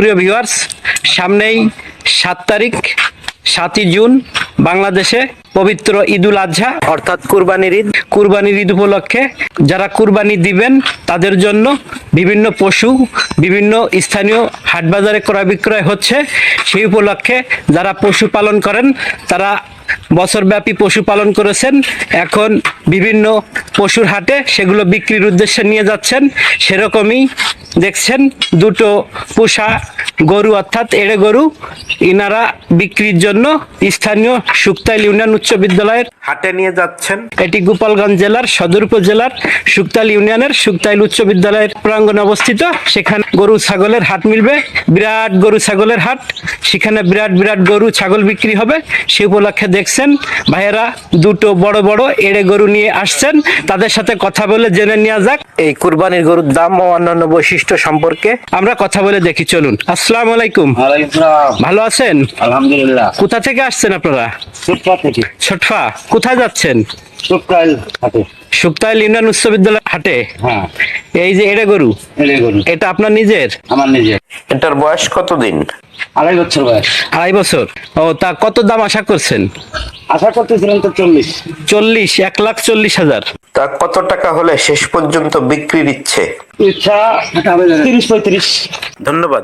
সুপ্রিয় ভিউয়ার্স, সামনেই 7 তারিখ 7ই জুন বাংলাদেশে পবিত্র ঈদুল আজহা অর্থাৎ কুরবানির ঈদ উপলক্ষে যারা কুরবানি দিবেন তাদের জন্য বিভিন্ন পশু বিভিন্ন স্থানীয় হাট বাজারে ক্রয় বিক্রয় হচ্ছে। সেই উপলক্ষে যারা পশু পালন করেন তারা বছরব্যাপী পশু পালন করেছেন, এখন বিভিন্ন পশুর হাটে সেগুলো বিক্রির উদ্দেশ্যে নিয়ে যাচ্ছেন। সেরকমই দেখছেন দুটো পোষা গরু অর্থাৎ এড়ে গরু ইনারা বিক্রির জন্য স্থানীয় শুক্তাইল ইউনিয়ন উচ্চ বিদ্যালয়ের হাটে নিয়ে যাচ্ছেন। এটি গোপালগঞ্জ জেলার সদর উপজেলার শুক্তাইল ইউনিয়নের শুক্তাইল উচ্চ বিদ্যালয়ের প্রাঙ্গণে অবস্থিত। সেখানে গরু ছাগলের হাট মিলবে, বিরাট গরু ছাগলের হাট, সেখানে বিরাট বিরাট গরু ছাগল বিক্রি হবে। সে উপলক্ষে দেখছেন ভাইয়েরা দুটো বড় বড় এড়ে গরু নিয়ে আসছেন। তাদের সাথে কথা বলে জেনে নেওয়া যাক এই কুরবানির গরুর দাম ও অন্যান্য বৈশিষ্ট্য সম্পর্কে। আমরা কথা বলে দেখি, চলুন। আসসালামু আলাইকুম। ভালো আছেন? আলহামদুলিল্লাহ। কোথা থেকে আসছেন আপনারা? ছোটপা থেকে। ছোটফা। কোথায় যাচ্ছেন? শুক্তাইল হাটে। শুক্তাইল ইউনিয়ন উচ্চ বিদ্যালয় হাটে। হ্যাঁ। এই যে এড়ে গরু, এলে গরু এটা আপনার নিজের? আমার নিজের। এটার বয়স কতদিন? 2.5 বছর বয়স। 2.5 বছর। ও, তা কত দাম আশা করছেন? আশা করতেছিলাম তো 40। 1,40,000। তা কত টাকা হলে শেষ পর্যন্ত বিক্রির ইচ্ছে? ইচ্ছা 30-35। ধন্যবাদ।